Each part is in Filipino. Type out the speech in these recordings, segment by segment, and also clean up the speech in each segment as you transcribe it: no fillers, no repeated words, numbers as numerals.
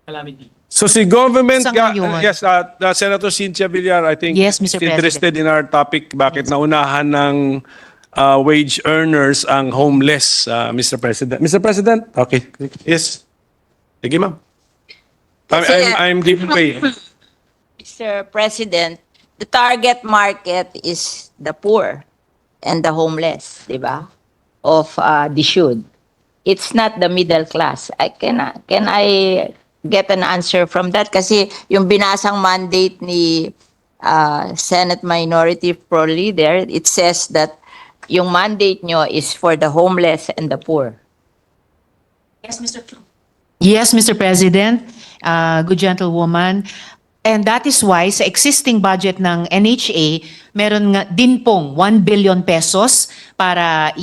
calamity. So si government, Sa ngayon. yes, Senator Cynthia Villar, I think Yes, Mr. is interested in our topic, bakit naunahan ng wage earners ang homeless, Mr. President. Mr. President, okay. Yes. Sige, ma'am. I'm giving way. Mr. President, the target market is the poor and the homeless, di ba? Of the should. It's not the middle class. Can I get an answer from that? Kasi yung binasang mandate ni Senate Minority Pro Leader, it says that yung mandate nyo is for the homeless and the poor. Yes, Mr. President, good gentlewoman. And that is why sa existing budget ng NHA, meron nga din pong 1 billion pesos para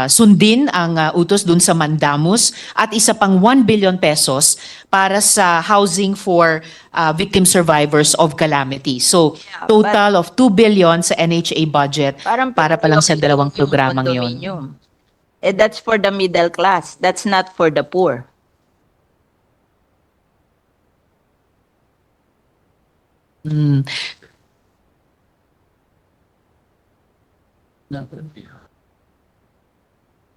sundin ang utos dun sa Mandamus at isa pang 1 billion pesos para sa housing for victim survivors of calamity. So, Yeah, total of 2 billion sa NHA budget para pa lang sa dalawang yung programang yon. condominium. Eh, that's for the middle class. That's not for the poor. Mm.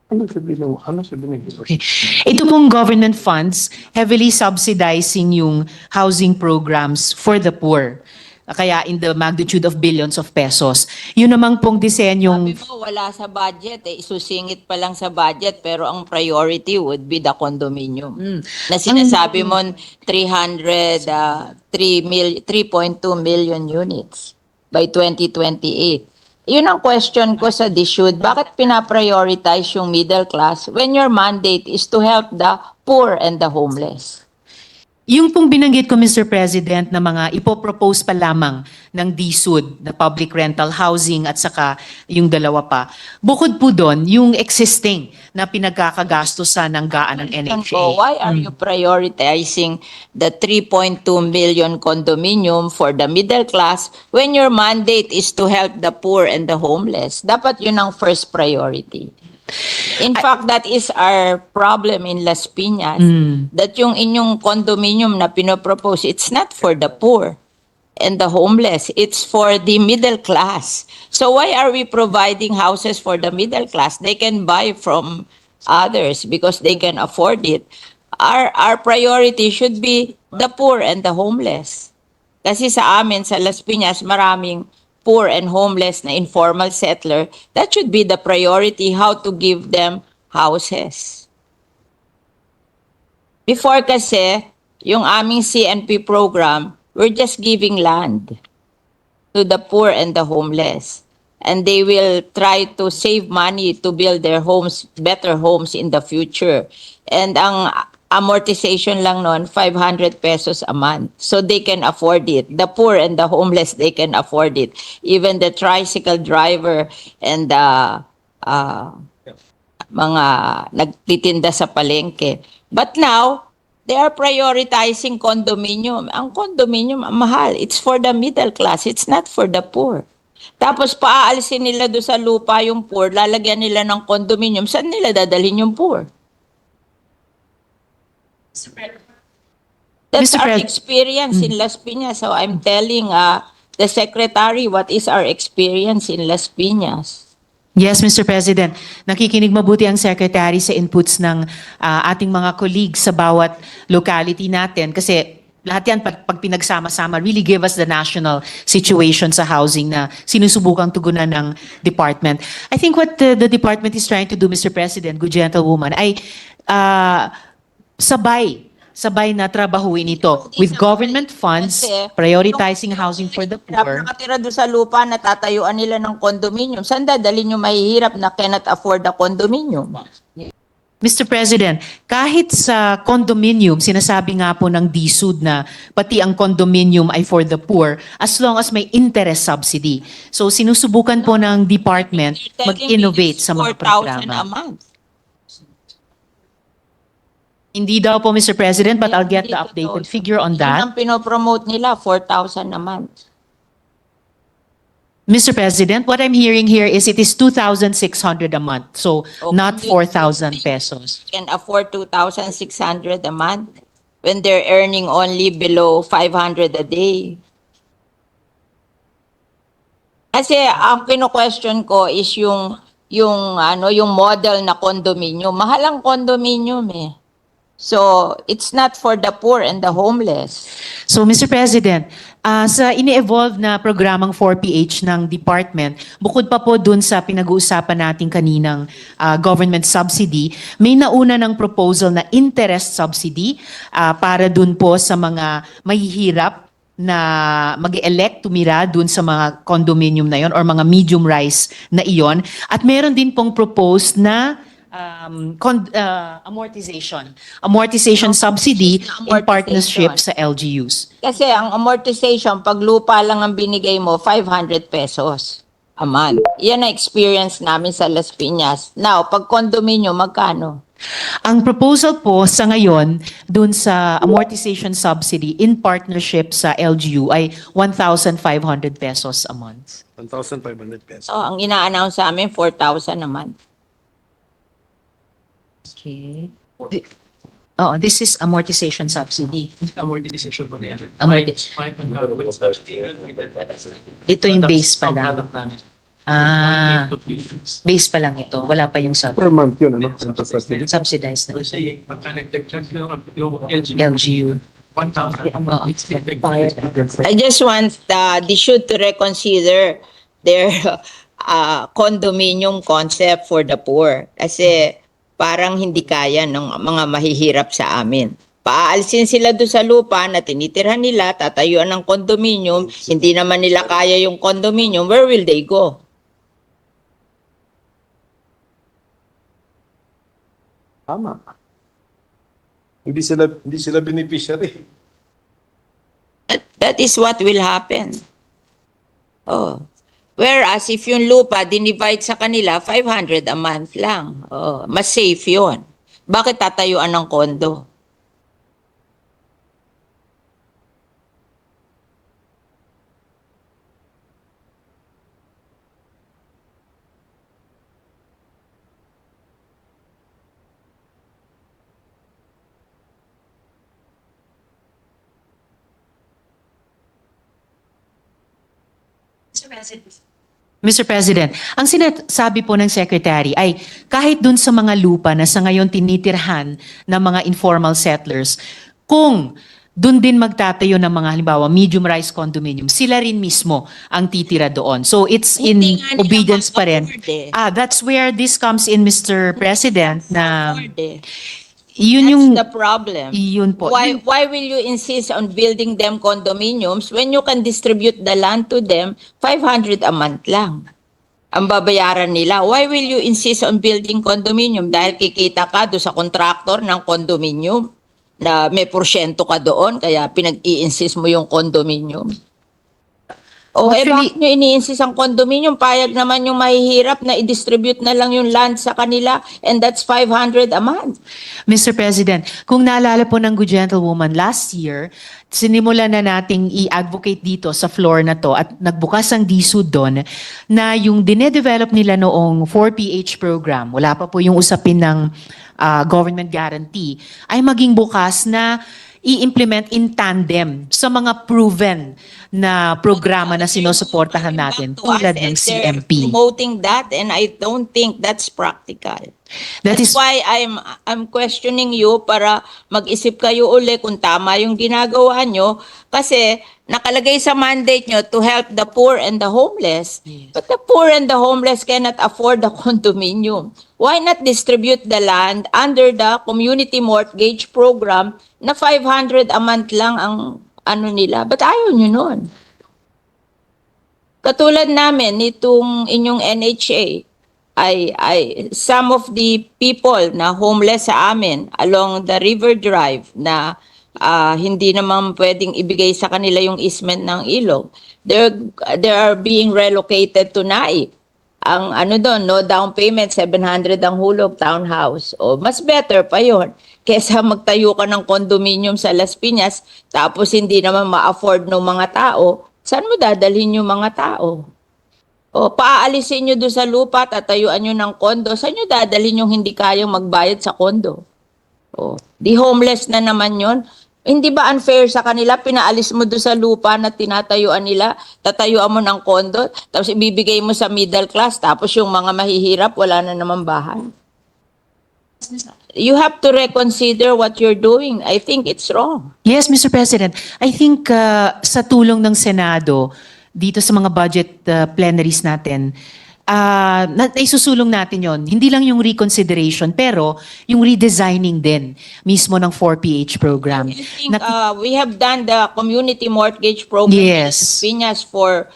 Okay. Ito pong government funds heavily subsidizing yung housing programs for the poor. Kaya in the magnitude of billions of pesos. Yun namang pong disenyong... Sabi mo, wala sa budget. Isusingit pa lang sa budget, pero ang priority would be the condominium. Na sinasabi mo, 3.2 million units by 2028. Yun ang question ko sa DSUD. Bakit pinaprioritize yung middle class when your mandate is to help the poor and the homeless? Yung pong binanggit ko, Mr. President, na mga ipopropose pa lamang ng DSUD na public rental housing at saka yung dalawa pa. Bukod po doon, yung existing na pinagkakagastosan ng gaan ng NHA. So why are you prioritizing the 3.2 million condominium for the middle class when your mandate is to help the poor and the homeless? Dapat yun ang first priority. In fact, that is our problem in Las Piñas. That yung inyong condominium na pinopropose, it's not for the poor and the homeless. It's for the middle class. So why are we providing houses for the middle class? They can buy from others because they can afford it. Our priority should be the poor and the homeless. Kasi sa amin, sa Las Piñas, maraming poor and homeless na informal settler. That should be the priority, how to give them houses. Before kasi, yung aming CNP program, we're just giving land to the poor and the homeless. And they will try to save money to build their homes, better homes in the future. And ang amortization lang nun, 500 pesos a month. So they can afford it. The poor and the homeless, they can afford it. Even the tricycle driver and the mga nagtitinda sa palengke. But now, they are prioritizing condominium. Ang condominium, mahal. It's for the middle class. It's not for the poor. Tapos paaalisin nila doon sa lupa yung poor, lalagyan nila ng condominium. Saan nila dadalhin yung poor? That's Mr. our Pres- experience in Las Piñas. So I'm telling the secretary what is our experience in Las Piñas. Yes, Mr. President. Nakikinig mabuti ang Secretary sa inputs ng ating mga colleagues sa bawat locality natin kasi lahat yan pag pinagsama-sama really give us the national situation sa housing na sinusubukang tugunan ng department. I think what the department is trying to do, Mr. President, good gentlewoman, ay sabay na trabahuin ito with government funds, prioritizing housing for the poor. Nakatira doon sa lupa na tatayuan nila ng condominium. Saan dadalhin yung mahihirap na cannot afford the condominium? Mr. President, kahit sa condominium, sinasabi nga po ng DSUD na pati ang condominium ay for the poor as long as may interest subsidy. So sinusubukan po ng department mag-innovate sa mga 4,000 a programa. month. Hindi daw po, Mr. President, but I'll get the updated figure on Yun that. ang pinopromote nila, 4,000 a month. Mr. President, what I'm hearing here is it is 2,600 a month, so Okay. not 4,000 pesos. Can afford 2,600 a month when they're earning only below 500 a day. Kasi ang kino-question ko is yung model na condominium. Mahal ang condominium eh. So, it's not for the poor and the homeless. So, Mr. President, sa ini-evolve na programang 4PH ng department, bukod pa po dun sa pinag-uusapan natin kaninang government subsidy, may nauna ng proposal na interest subsidy para dun po sa mga mahihirap na mag-elect tumira dun sa mga condominium na yon or mga medium rise na iyon. At meron din pong proposed na amortization subsidy in partnership sa LGUs. Kasi ang amortization, pag lupa lang ang binigay mo, 500 pesos a month. Yan ang experience namin sa Las Piñas. Now, pag condominium, magkano? Ang proposal po sa ngayon dun sa amortization subsidy in partnership sa LGU ay 1,500 pesos a month. 1,500 pesos. So, ang ina-announce sa amin, 4,000 a month. Okay. This is amortization subsidy. Amortization mo na yan. Ito yung base pa lang. Base pa lang ito. Wala pa yung Per month yun, ano? subsidized na. Kasi pagka nag-check yung LGU. 1,000. I just want the should to reconsider their condominium concept for the poor. Kasi parang hindi kaya ng mga mahihirap sa amin. Paalisin sila doon sa lupa na tinitirhan nila, tatayuan ng condominium, hindi naman nila kaya yung condominium, where will they go? Tama. Hindi sila beneficiary. That is what will happen. Oh. Whereas, if yung lupa, dinivide sa kanila, 500 a month lang. Oh, mas safe yun. Bakit tatayuan ng kondo? Mr. President, ang sinasabi po ng Secretary ay kahit dun sa mga lupa na sa ngayon tinitirhan ng mga informal settlers, kung dun din magtatayo ng mga halimbawa medium-rise condominium, sila rin mismo ang titira doon. So it's in Hindi nga nila obedience pa rin. ma-afford eh. That's where this comes in, Mr. President, na Afford eh. yun yung... That's the problem. Yun po. Why will you insist on building them condominiums when you can distribute the land to them 500 a month lang? Ang babayaran nila. Why will you insist on building condominium? Dahil kikita ka doon sa contractor ng condominium na may porsyento ka doon, kaya pinag-i-insist mo yung condominium. O Actually- bakit nyo ini-insist ang condominium? Payag naman yung mahihirap na i-distribute na lang yung land sa kanila and that's 500 a month. Mr. President, kung naalala po ng good gentlewoman last year, sinimulan na nating i-advocate dito sa floor na to at nagbukas ang DSUD doon na yung dinedevelop nila noong 4PH program, wala pa po yung usapin ng government guarantee, ay maging bukas na i-implement in tandem sa mga proven na programa na sinusuportahan natin tulad ng CMP. Promoting that and I don't think that's practical. That That's is why I'm questioning you para mag-isip kayo uli kung tama yung ginagawa nyo kasi nakalagay sa mandate nyo to help the poor and the homeless. Yes. But the poor and the homeless cannot afford the condominium. Why not distribute the land under the community mortgage program na 500 a month lang ang ano nila? But ayaw nyo nun. Katulad namin, itong inyong NHA, ay some of the people na homeless sa amin along the river drive na hindi naman pwedeng ibigay sa kanila yung easement ng ilog. They are being relocated to Naik. Ang ano doon, no down payment, 700 ang hulog, townhouse. O mas better pa yon kesa magtayo ka ng condominium sa Las Piñas tapos hindi naman ma-afford ng mga tao. Saan mo dadalhin yung mga tao? O, paaalisin nyo doon sa lupa, tatayuan nyo ng kondo. Saan nyo dadalhin yung hindi kayang magbayad sa kondo? O, di homeless na naman yon. Hindi ba unfair sa kanila? Pinaalis mo doon sa lupa na tinatayuan nila, tatayuan mo ng kondo, tapos ibibigay mo sa middle class, tapos yung mga mahihirap, wala na naman bahay. You have to reconsider what you're doing. I think it's wrong. Yes, Mr. President. I think sa tulong ng Senado, dito sa mga budget plenaries natin, isusulong natin yon. Hindi lang yung reconsideration, pero yung redesigning din mismo ng 4PH program. I think we have done the community mortgage program in Yes. Piñas for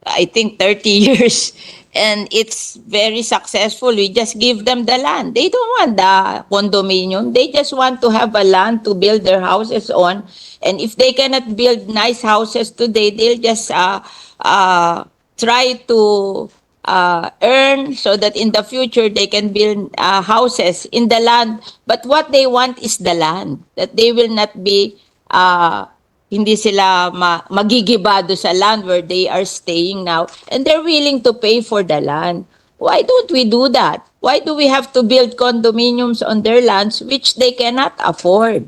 I think 30 years, and it's very successful. We just give them the land. They don't want the condominium. They just want to have a land to build their houses on. And if they cannot build nice houses today, they'll just try to earn so that in the future they can build houses in the land. But what they want is the land, that they will not be hindi sila magigibado sa land where they are staying now, and they're willing to pay for the land. Why don't we do that? Why do we have to build condominiums on their lands which they cannot afford?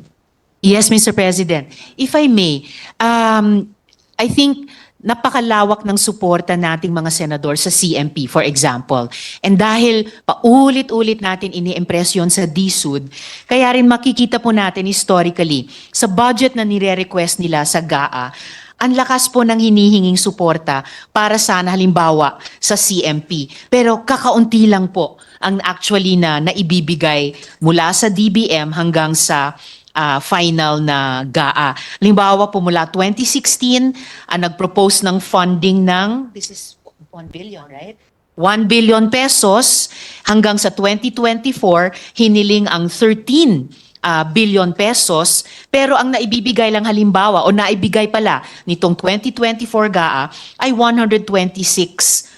Yes, Mr. President. If I may, I think napakalawak ng suporta nating mga senador sa CMP, for example. And dahil paulit-ulit natin ini-impress yun sa DSUD, kaya rin makikita po natin historically, sa budget na nire-request nila sa GAA, ang lakas po ng hinihinging suporta para sana halimbawa sa CMP. Pero kakaunti lang po ang actually na naibibigay mula sa DBM hanggang sa final na GAA. Halimbawa po mula 2016, nag-propose ng funding ng, this is 1 billion, right? 1 billion pesos hanggang sa 2024, hiniling ang 13 billion pesos, pero ang naibibigay lang halimbawa o naibigay pala nitong 2024 GAA ay 126.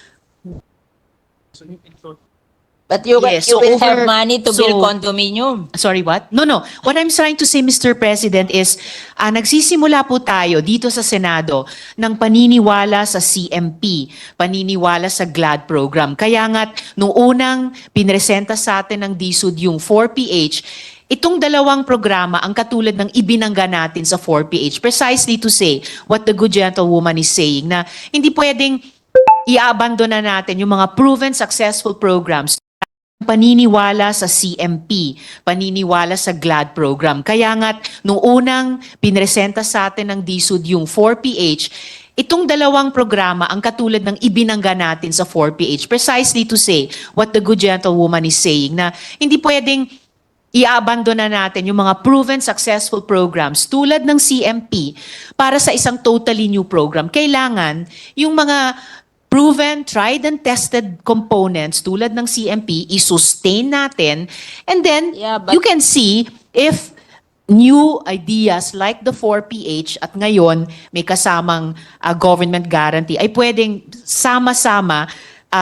But you, Yes, you so will have over- money to so- build condominium. Sorry, what? No. What I'm trying to say, Mr. President, is nagsisimula po tayo dito sa Senado ng paniniwala sa CMP, paniniwala sa GLAD program. Kaya nga't nung unang pinresenta sa atin ng DSUD yung 4PH, itong dalawang programa ang katulad ng ibinangga natin sa 4PH, precisely to say what the good gentlewoman is saying, na hindi pwedeng i-abandona natin yung mga proven successful programs, paniniwala sa CMP, paniniwala sa GLAD program. Kaya nga't nung unang pinresenta sa atin ng DSUD yung 4PH, itong dalawang programa ang katulad ng ibinangga natin sa 4PH, precisely to say what the good gentlewoman is saying, na hindi pwedeng i-abandona natin yung mga proven successful programs tulad ng CMP para sa isang totally new program. Kailangan yung mga proven, tried and tested components tulad ng CMP, i-sustain natin, and then Yeah, but- you can see if new ideas like the 4PH at ngayon may kasamang government guarantee ay pwedeng sama-sama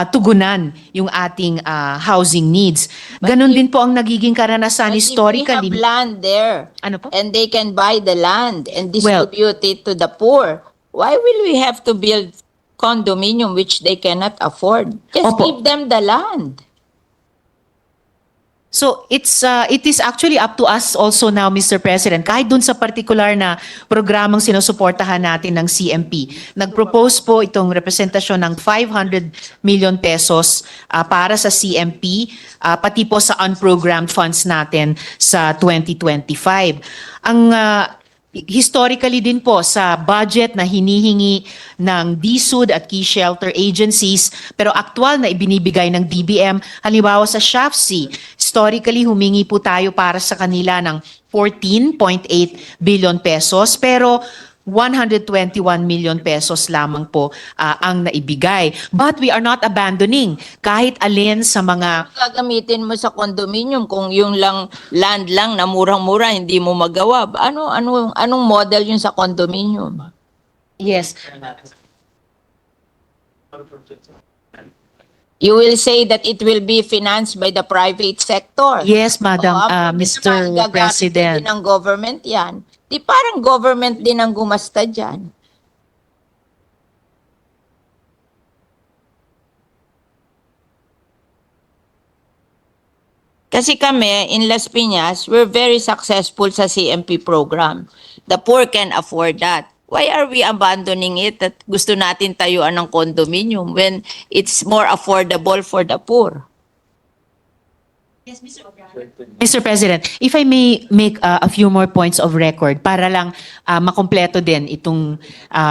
tugunan yung ating housing needs. Ganon din po ang nagiging karanasan But if historically. we have land there, Ano po? and they can buy the land and Well- distribute it to the poor, why will we have to build condominium which they cannot afford? Just Opo. give them the land. So it is actually up to us also now, Mr. President, kahit dun sa particular na programang sinusuportahan natin ng CMP. Nag-propose po itong representasyon ng 500 million pesos para sa CMP, pati po sa unprogrammed funds natin sa 2025. Ang historically din po sa budget na hinihingi ng DSUD at key shelter agencies, pero aktual na ibinibigay ng DBM, halimbawa sa SHAFC, historically humingi po tayo para sa kanila ng 14.8 billion pesos, pero 121 million pesos lamang po ang naibigay. But we are not abandoning kahit alin sa mga Gagamitin mo sa condominium kung yung lang land lang na murang-mura hindi mo magawa. Anong model yun sa condominium? yes. You will say that it will be financed by the private sector. Yes, Madam Mr. Mr. President. Din ng government yan. Di parang government din ang gumasta dyan. Kasi kami, in Las Piñas, we're very successful sa CMP program. The poor can afford that. Why are we abandoning it at gusto natin tayuan ng condominium when it's more affordable for the poor? Mr. President, if I may make a few more points of record para lang makompleto din itong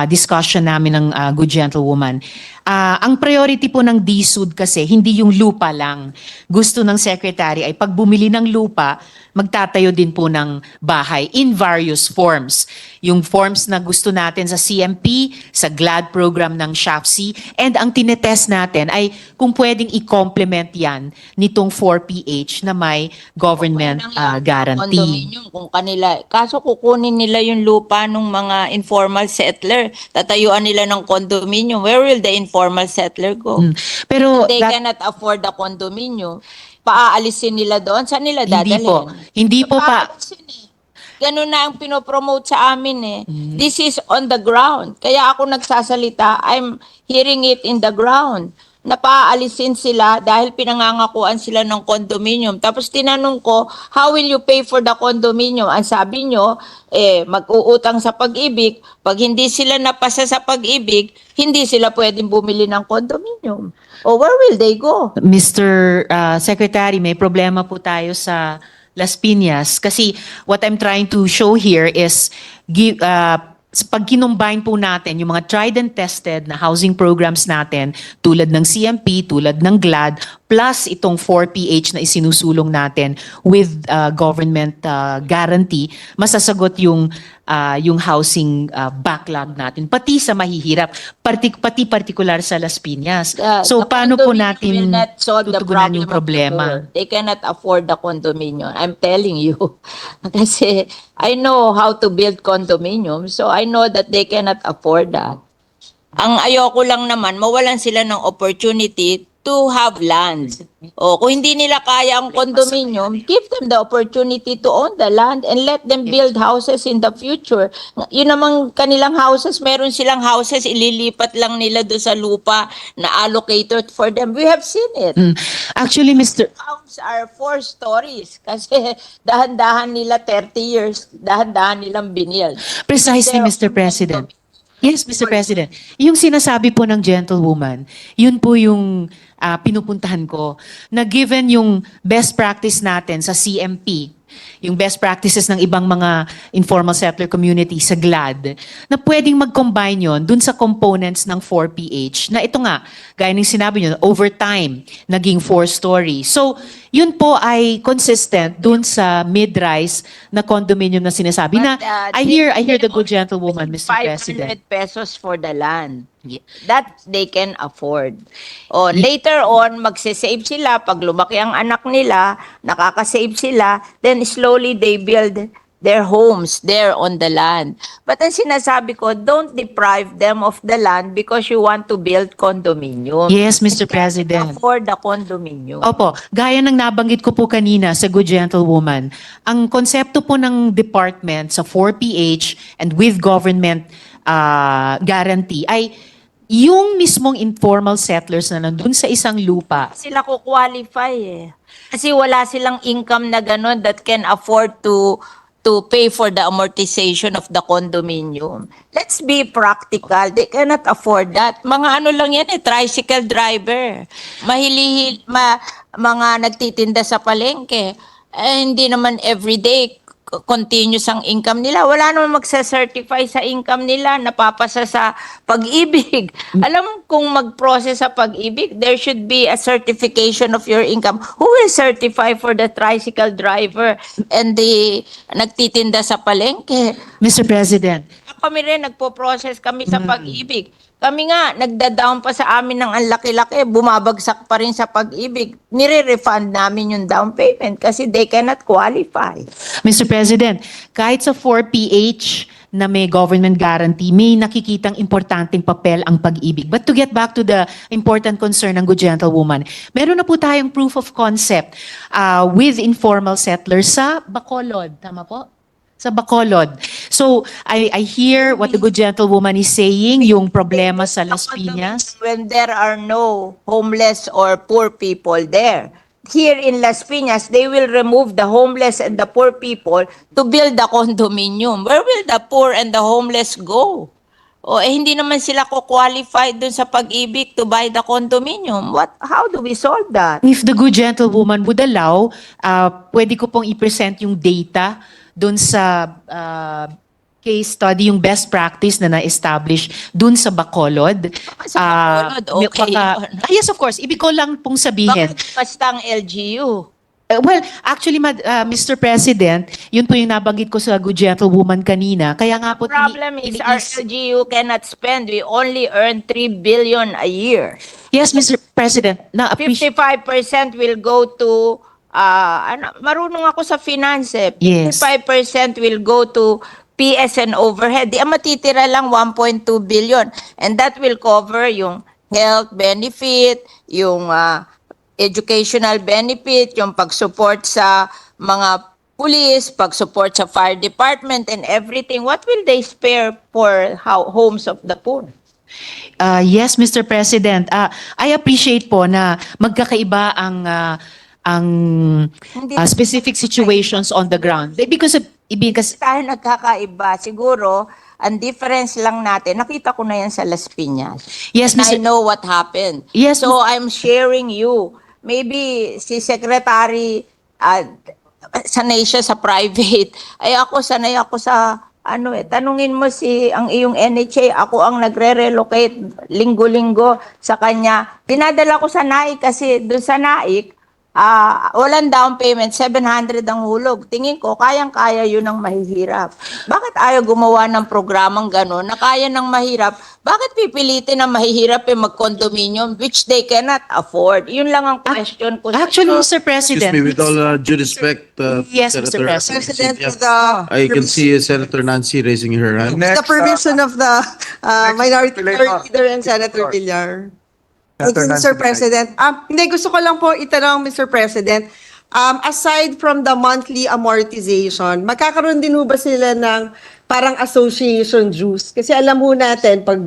discussion namin ng good gentlewoman. Ang priority po ng DSUD kasi hindi yung lupa lang. Gusto ng Secretary ay pag bumili ng lupa, magtatayo din po ng bahay in various forms. Yung forms na gusto natin sa CMP, sa GLAD program ng SHAFC, and ang tinetest natin ay kung pwedeng i-complement yan nitong 4PH na may government guarantee. Condominium kung kanila. Kaso kukunin nila yung lupa ng mga informal settler. Tatayuan nila ng condominium. Where will the informal settler go? Pero They that- cannot afford the condominium. Paaalisin nila doon. Saan nila hindi dadalhin? po. Hindi po pa. Paaalisin eh. Ganun na ang pinopromote sa amin eh. This is on the ground. Kaya ako nagsasalita, I'm hearing it in the ground. Napaalisin sila dahil pinangangakuan sila ng condominium. Tapos tinanong ko, how will you pay for the condominium? Ang sabi nyo, mag-uutang sa Pag-ibig. Pag hindi sila napasa sa Pag-ibig, hindi sila pwedeng bumili ng condominium. O where will they go? Mr. Secretary, may problema po tayo sa Las Piñas kasi what I'm trying to show here is pag kinumbine po natin yung mga tried and tested na housing programs natin tulad ng CMP, tulad ng GLAD, plus itong 4PH na isinusulong natin with government guarantee, masasagot yung housing backlog natin, pati sa mahihirap, pati partikular sa Las Piñas. So The paano po condominium natin will not solve the tutugunan problem yung of the problema? poor. They cannot afford the condominium. I'm telling you. Kasi I know how to build condominium, so I know that they cannot afford that. Ang ayoko lang naman, mawalan sila ng opportunity to have land. O kung hindi nila kaya ang condominium, give them the opportunity to own the land and let them build houses in the future. Yun namang kanilang houses, meron silang houses, ililipat lang nila doon sa lupa na allocated for them. We have seen it. Actually, Mr. Homes are 4 stories kasi dahan-dahan nila 30 years, dahan-dahan nilang binild. Precisely, Pero- Mr. President. Yes, Mr. President. Yung sinasabi po ng gentlewoman, yun po yung pinupuntahan ko, na given yung best practice natin sa CMP, yung best practices ng ibang mga informal settler community sa GLAD, na pwedeng mag-combine yon dun sa components ng 4PH, na ito nga, gaya ng sinabi nyo, over time, naging 4-story. So, yun po ay consistent dun sa mid-rise na condominium na sinasabi na, I hear the good gentlewoman, Mr. President. 500 pesos for the land. That they can afford. O, later on, magsisave sila. Pag lumaki ang anak nila, nakakasave sila, then slowly they build their homes there on the land. But ang sinasabi ko, don't deprive them of the land because you want to build condominium. Yes, Mr. They can't President. afford the condominium. Opo, gaya ng nabanggit ko po kanina sa Good Gentlewoman, ang konsepto po ng department sa 4PH and with government guarantee ay yung mismong informal settlers na nandun sa isang lupa. Sila ko qualify eh. Kasi wala silang income na gano'n that can afford to pay for the amortization of the condominium. Let's be practical. They cannot afford that. Mga ano lang yan eh, tricycle driver. Mga nagtitinda sa palengke. Hindi naman everyday continuous ang income nila. Wala naman magsa-certify sa income nila, napapasa sa Pag-ibig. Alam kung mag-process sa Pag-ibig, there should be a certification of your income. Who will certify for the tricycle driver and the nagtitinda sa palengke? Mr. President, Kami rin, nagpo-process kami sa Pag-ibig. Kami nga, nagda-down pa sa amin ng ang laki-laki, bumabagsak pa rin sa Pag-ibig. Nire-refund namin yung down payment kasi they cannot qualify. Mr. President, kahit sa 4PH na may government guarantee, may nakikitang importanteng papel ang Pag-ibig. But to get back to the important concern ng good gentlewoman, meron na po tayong proof of concept with informal settlers sa Bacolod. Tama po? Sa Bacolod. So, I hear what the good gentlewoman is saying, yung problema sa Las Piñas. When there are no homeless or poor people there, here in Las Piñas, they will remove the homeless and the poor people to build the condominium. Where will the poor and the homeless go? O hindi naman sila ko-qualified dun sa pag-ibig to buy the condominium. How do we solve that? If the good gentlewoman would allow, pwede ko pong i-present yung data dun sa case study, yung best practice na na-establish dun sa Bacolod. Sa Bacolod, okay. Yes, of course. Ibig ko lang pong sabihin. Bakit basta ang LGU? Well, actually, Mr. President, yun po yung nabanggit ko sa good gentlewoman kanina. Kaya nga po, Problem is our LGU cannot spend. We only earn 3 billion a year. Yes, Mr. President, na-appreciate. 55% will go to marunong ako sa finance. Yes. 55% will go to PS and overhead. Di matitira lang 1.2 billion. And that will cover yung health benefit, yung educational benefit, yung pag-support sa mga police, pag-support sa fire department and everything. What will they spare for homes of the poor? Yes, Mr. President. I appreciate po na magkakaiba ang specific situations on the ground. Because Tayo nagkakaiba. Siguro, ang difference lang natin, nakita ko na yan sa Las Piñas. Yes, And I Mr. know what happened. Yes, So, I'm sharing you. Maybe si Secretary, sanay siya sa private. Ay ako, sanay ako sa, tanungin mo ang iyong NHA, ako ang nagre-relocate linggo-linggo sa kanya. Dinadala ko sa NAIC kasi doon sa NAIC, walang down payment, 700 ang hulog. Tingin ko, kayang-kaya yun ang mahihirap. Bakit ayaw gumawa ng programang gano'n na kaya ng mahirap? Bakit pipilitin ang mahihirap mag-condominium which they cannot afford? Yun lang ang question ko. Actually, Mr. Excuse President, me, with all due respect, Yes, Mr. Senator President. Cynthia, I can see Senator Nancy raising her hand. The permission of the minority Leader. leader and Senator Villar. Thank you, Senator Mr. Nancy President. Hindi, gusto ko lang po itanong, Mr. President, aside from the monthly amortization, magkakaroon din ho ba sila ng parang association dues? Kasi alam ho natin, pag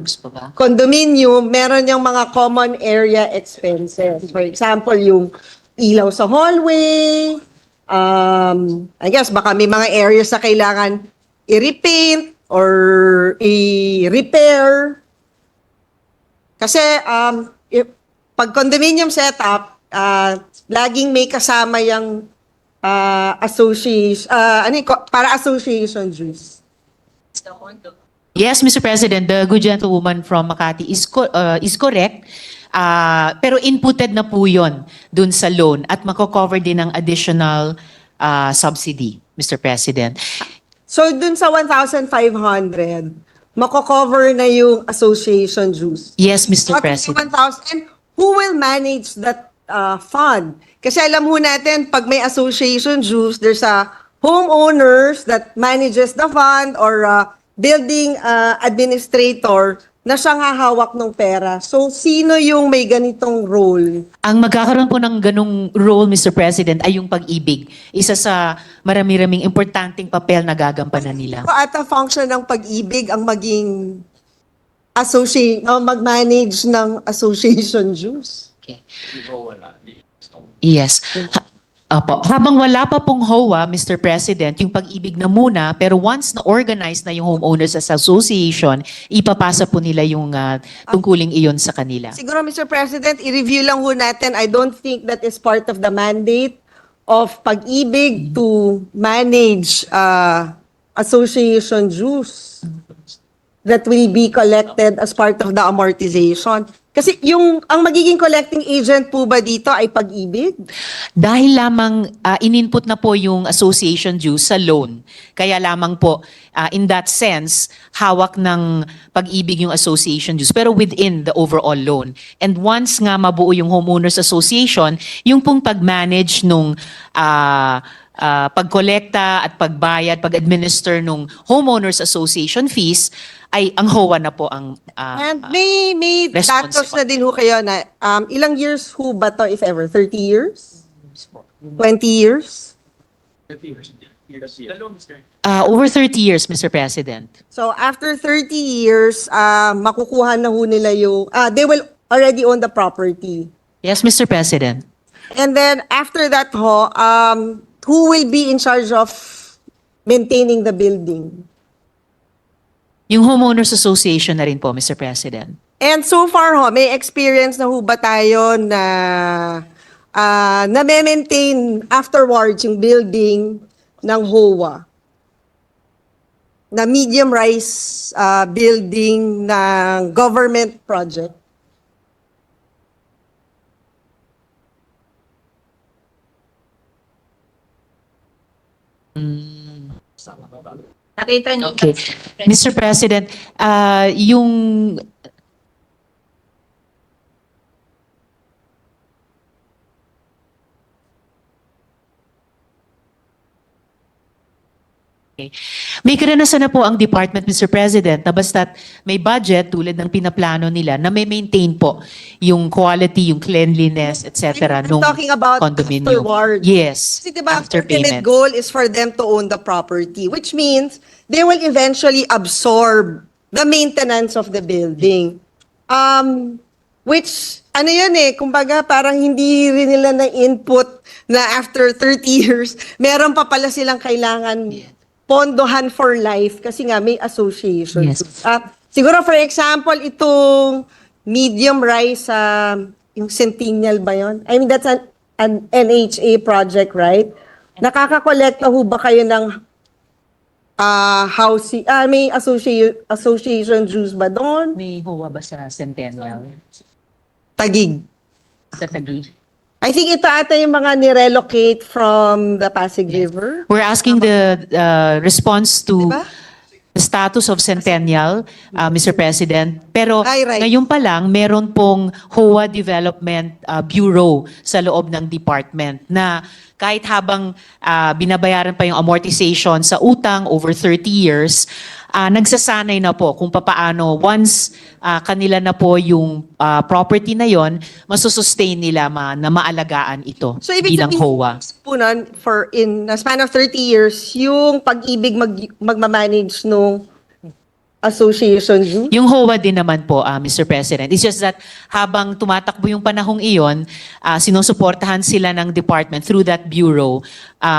condominium, meron yung mga common area expenses. For example, yung ilaw sa hallway, I guess baka may mga areas na kailangan i-repaint or i-repair. Kasi pag condominium setup, laging may kasama yung association, para association dues. yes, Mr. President, the good gentlewoman from Makati is correct. Pero inputted na po yun dun sa loan at mako-cover din ng additional subsidy, Mr. President. So, dun sa 1,500, mako-cover na yung association dues. Yes, Mr. What is the President. 1,000? Who will manage that fund? Kasi alam ho natin, pag may association dues, there's a homeowners that manages the fund or building administrator na siyang hahawak ng pera. So, sino yung may ganitong role? Ang magkakaroon po ng ganong role, Mr. President, ay yung pag-ibig. Isa sa marami-raming importanteng papel na gagampanan nila. At a function ng pag-ibig ang maging mag-manage ng association dues. Okay. Yes. Opo. Habang wala pa pong HOA, Mr. President, yung pag-ibig na muna, pero once na-organize na yung Homeowners Association, ipapasa po nila yung tungkuling iyon sa kanila. Siguro, Mr. President, i-review lang ho natin. I don't think that is part of the mandate of pag-ibig to manage association dues that will be collected as part of the amortization. Kasi ang magiging collecting agent po ba dito ay pag-ibig? Dahil lamang in-input na po yung association dues sa loan. Kaya lamang po, in that sense, hawak ng pag-ibig yung association dues, pero within the overall loan. And once nga mabuo yung homeowners association, yung pong pag-manage nung pagkolekta at pagbayad, pag-administer nung homeowners association fees, ay ang HOA na po ang And may datos responsible. na din ho kayo na ilang years ho ba to if ever? 30 years? 20 years? over 30 years, Mr. President. So after 30 years, makukuha na ho nila yung, they will already own the property. Yes, Mr. President. And then after that ho, who will be in charge of maintaining the building? Yung Homeowners Association na rin po, Mr. President. And so far ho, may experience na ho ba tayo na na-maintain afterwards yung building ng HOA? Na medium-rise building ng government project? Nakita niyo. Okay. Mr. President, yung Okay. May karanasan na po ang department, Mr. President, na basta't may budget tulad ng pinaplano nila na may maintain po yung quality, yung cleanliness, etc. I'm talking about condominium. afterward. Yes, Kasi diba, after ultimate payment. goal is for them to own the property, which means they will eventually absorb the maintenance of the building. Which, ano yun kumbaga parang hindi rin nila na-input na after 30 years, meron pa pala silang kailangan pondohan for life kasi nga may association. Yes. Siguro for example, itong medium rise, yung Centennial ba yun? I mean, that's an NHA project, right? Nakakakolekta ho ba kayo ng housing, may association dues ba doon? May huwa ba sa Centennial? Tagig. Sa Taguig? I think ito ata yung mga nirelocate from the Pasig River. We're asking the response to Diba? the status of Centennial, Mr. President. Pero Ay, right. ngayon pa lang, meron pong HOA Development Bureau sa loob ng department na kahit habang binabayaran pa yung amortization sa utang over 30 years, nagsasanay na po kung papaano once kanila na po yung property na yon, masusustain nila na maalagaan ito So ibig bilang sabihin HOA. po nun, for in a span of 30 years, yung pag-ibig magmamanage nung association dues? Yung HOA din naman po, Mr. President. It's just that habang tumatakbo yung panahong iyon, sinusuportahan sila ng department through that bureau,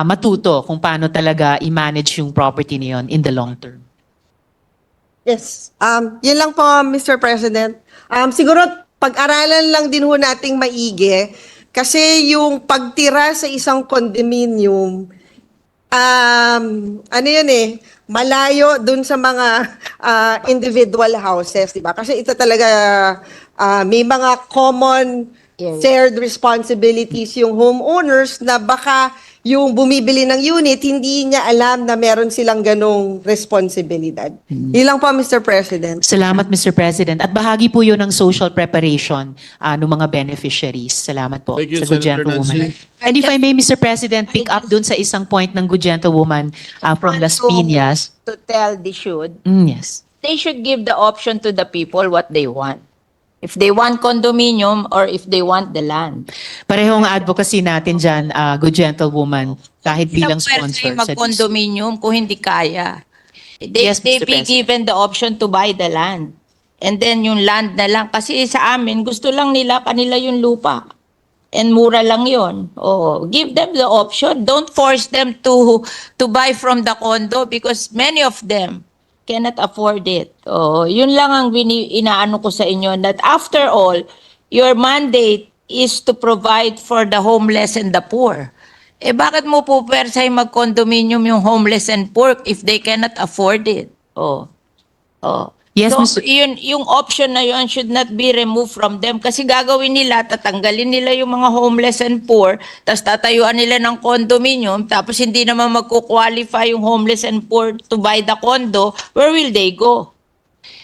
matuto kung paano talaga i-manage yung property niyon in the long term. Yes. Yun lang po, Mr. President. Siguro, pag-aralan lang din ho nating maigi kasi yung pagtira sa isang condominium, ano yun malayo dun sa mga individual houses, di ba? Kasi ito talaga, may mga common shared responsibilities yung homeowners na baka yung bumibili ng unit, hindi niya alam na meron silang ganong responsibilidad. Yun lang po, Mr. President. Salamat, Mr. President. At bahagi po yun ng social preparation ng mga beneficiaries. Salamat po Thank you, sa good Senator gentlewoman. Nancy. And if I may, Mr. President, pick up dun sa isang point ng good gentlewoman from Las Piñas. To tell the should, Yes. they should give the option to the people what they want. If they want condominium or if they want the land. Parehong advocacy natin dyan, good gentlewoman, kahit bilang Pwede sponsor. sa mag-condominium kung hindi kaya. They, Yes, they Mr. be President. given the option to buy the land. And then yung land na lang. Kasi sa amin, gusto lang nila, kanila yung lupa. And mura lang yon. Oh, give them the option. Don't force them to buy from the condo because many of them cannot afford it. Oh, yun lang ang inaano ko sa inyo that after all, your mandate is to provide for the homeless and the poor. Eh bakit mo po persay mag-condominium yung homeless and poor if they cannot afford it? Oh. Oh. Yes, So, Mr. yung option na yun should not be removed from them kasi gagawin nila, tatanggalin nila yung mga homeless and poor, tapos tatayuan nila ng condominium, tapos hindi naman magkukwalify yung homeless and poor to buy the condo, where will they go?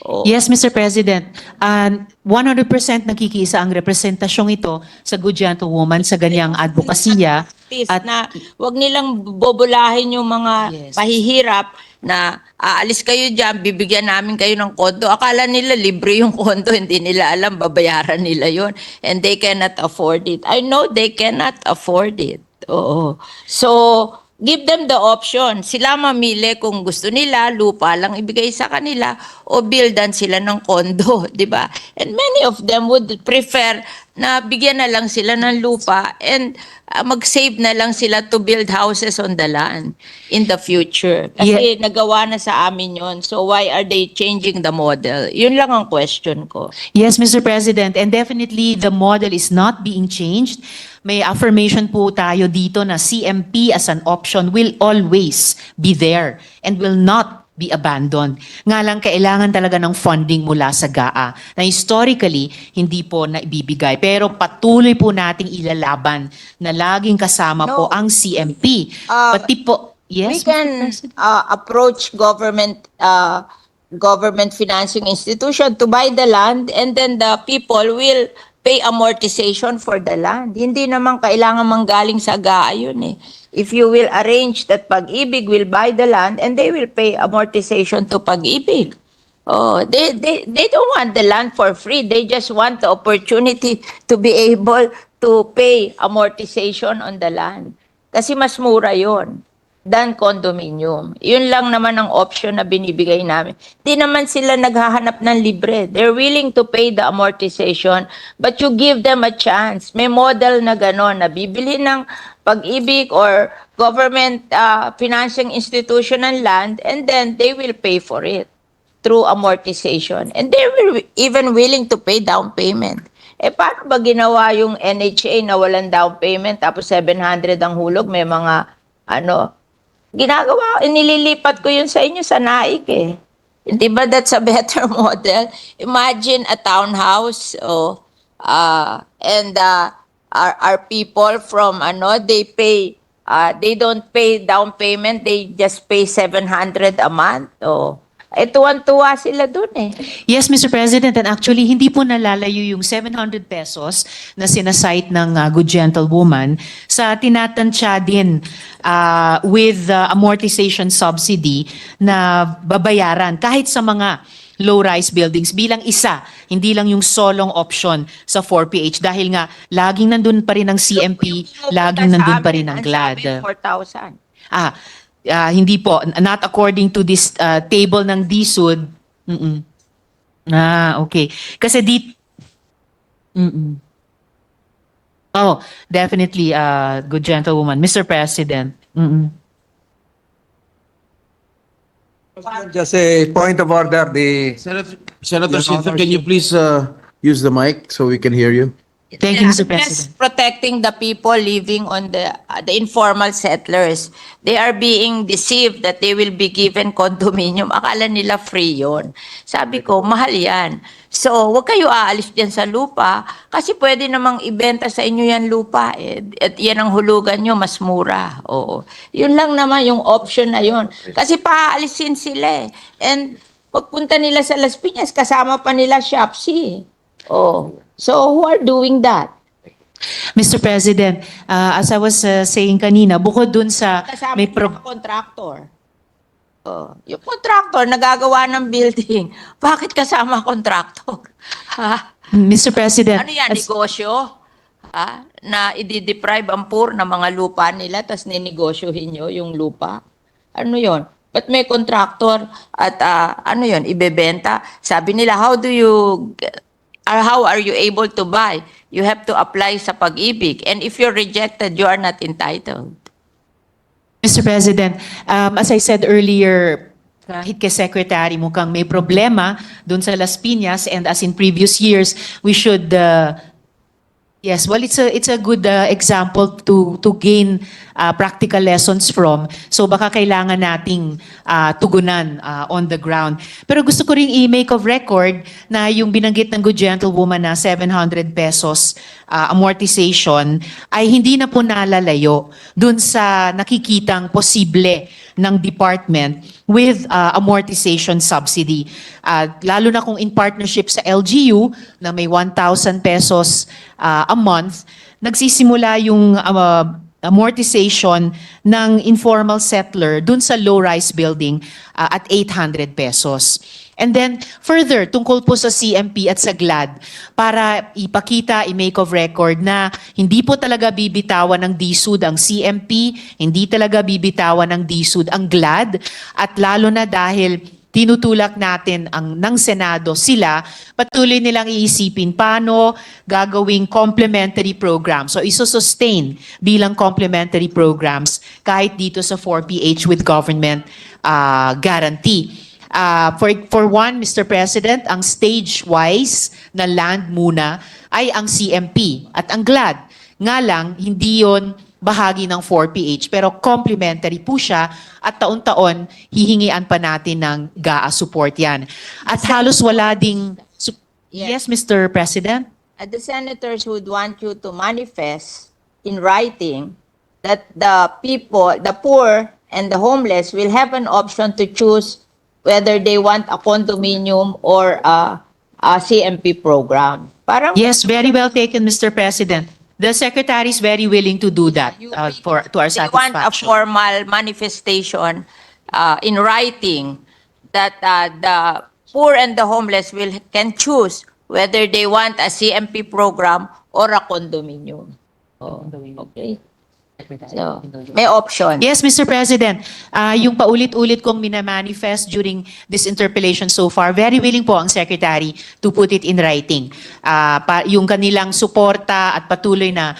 Oh. Yes, Mr. President. 100% nakikiisa ang representasyong ito sa good gentlewoman sa ganyang advokasya. At na wag nilang bobolahin yung mga Yes. pahihirap na aalis kayo dyan, bibigyan namin kayo ng kondo. Akala nila libre yung kondo, hindi nila alam, babayaran nila yon and they cannot afford it. I know they cannot afford it. Oo. So, give them the option. Sila mamili kung gusto nila, lupa lang ibigay sa kanila o buildan sila ng kondo, di ba? And many of them would prefer na bigyan na lang sila ng lupa and mag-save na lang sila to build houses on the land in the future. Kasi nagawa na sa amin yon. So why are they changing the model? Yun lang ang question ko. Yes, Mr. President, and definitely the model is not being changed. May affirmation po tayo dito na CMP as an option will always be there and will not be abandoned. Nga lang kailangan talaga ng funding mula sa GAA na historically hindi po naibibigay. Pero patuloy po nating ilalaban na laging kasama po ang CMP. Pati po, yes, We can approach government financing institution to buy the land and then the people will pay amortization for the land. Hindi naman kailangan manggaling sa GAA yun eh. If you will arrange that Pag-ibig will buy the land and they will pay amortization to Pag-ibig. Oh, they don't want the land for free. They just want the opportunity to be able to pay amortization on the land. Kasi mas mura yon than condominium. Yun lang naman ang option na binibigay namin. Di naman sila naghahanap ng libre. They're willing to pay the amortization, but you give them a chance. May model na gano'n, na bibili ng Pag-ibig or government financing institution ng land, and then they will pay for it through amortization. And they were even willing to pay down payment. Eh, paano ba ginawa yung NHA na walang down payment, tapos 700 ang hulog, may mga, ginagawa, nililipat ko yun sa inyo sa Naik eh. Di ba that's a better model? Imagine a townhouse, and our people from, they don't pay down payment, they just pay 700 a month, tuwan-tuwa sila dun eh. Yes, Mr. President, and actually, hindi po nalalayo yung 700 pesos na sinasite ng Good Gentlewoman sa tinatansya din with amortization subsidy na babayaran kahit sa mga low-rise buildings bilang isa, hindi lang yung solong option sa 4PH dahil nga laging nandun pa rin ang CMP, laging nandun pa rin ang GLAD. 4,000. Hindi po, not according to this table ng DSUD. Okay. Kasi definitely, Good Gentlewoman. Mr. President. Just a point of order, Senator Sito, can you please use the mic so we can hear you? Thank you, Mr. Just President. protecting the people living on the informal settlers. They are being deceived that they will be given condominium. Akala nila free yon. Sabi ko, mahal yan. So, huwag kayo aalis dyan sa lupa kasi pwede namang ibenta sa inyo yan lupa. At yan ang hulugan nyo, mas mura. Oo. Yun lang naman yung option na yun. Kasi paaalisin sila eh. And pagpunta nila sa Las Piñas, kasama pa nila Shopsy. So, who are doing that? Mr. President, as I was saying kanina, bukod dun sa Kasama may yung contractor. Yung contractor, nagagawa ng building. Bakit kasama contractor? Ha? Mr. President, Ano yan, negosyo? Ha? Na i-deprive ang poor ng mga lupa nila, tapos ninegosyohin nyo yung lupa? Ano yon? But may contractor at ibebenta. Sabi nila, how are you able to buy? You have to apply sa Pag-ibig. And if you're rejected, you are not entitled. Mr. President, as I said earlier, kahit kay Secretary mukhang may problema doon sa Las Piñas, and as in previous years, we should yes, well, it's a good example to gain practical lessons from. So baka kailangan nating tugunan on the ground. Pero gusto ko ring i-make of record na yung binanggit ng Good Gentlewoman na 700 pesos amortization ay hindi na po nalalayo dun sa nakikitang posible ng department with amortization subsidy. Lalo na kung in partnership sa LGU na may 1,000 pesos a month, nagsisimula yung amortization ng informal settler dun sa low-rise building at 800 pesos. And then further, tungkol po sa CMP at sa GLAD, para ipakita, i-make of record na hindi po talaga bibitawan ng DSUD ang CMP, hindi talaga bibitawan ng DSUD ang GLAD, at lalo na dahil tinutulak natin ng Senado sila, patuloy nilang iisipin paano gagawing complementary programs. So isosustain bilang complementary programs kahit dito sa 4PH with government guarantee. For one, Mr. President, ang stage-wise na land muna ay ang CMP at ang GLAD. Nga lang, hindi yon bahagi ng 4PH pero complementary po siya at taon-taon hihingian pa natin ng GAA support yan. At halos wala ding... Yes, Mr. President? The senators would want you to manifest in writing that the people, the poor and the homeless will have an option to choose whether they want a condominium or a CMP program. Parang Yes, very well taken, Mr. President. The Secretary is very willing to do that to our they want a satisfaction. formal manifestation in writing that the poor and the homeless can choose whether they want a CMP program or a condominium. Okay. So, may option. Yes, Mr. President. Yung paulit-ulit kong minamanifest during this interpellation so far, very willing po ang Secretary to put it in writing. Yung kanilang suporta at patuloy na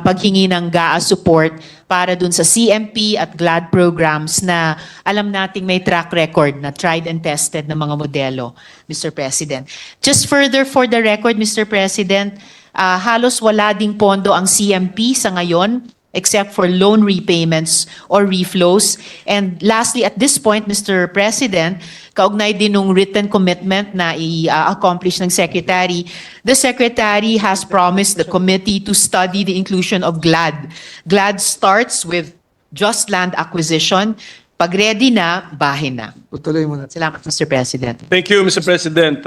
paghingi ng GAA support para dun sa CMP at GLAD programs na alam nating may track record na tried and tested na mga modelo, Mr. President. Just further for the record, Mr. President, halos wala ding pondo ang CMP sa ngayon except for loan repayments or reflows. And lastly, at this point, Mr. President, kaugnay din ng written commitment na i-accomplish ng Secretary, the Secretary has promised the committee to study the inclusion of GLAD. GLAD starts with just land acquisition. Pag ready na, bahin na. Tuloy mo na. Salamat, Mr. President. Thank you, Mr. President.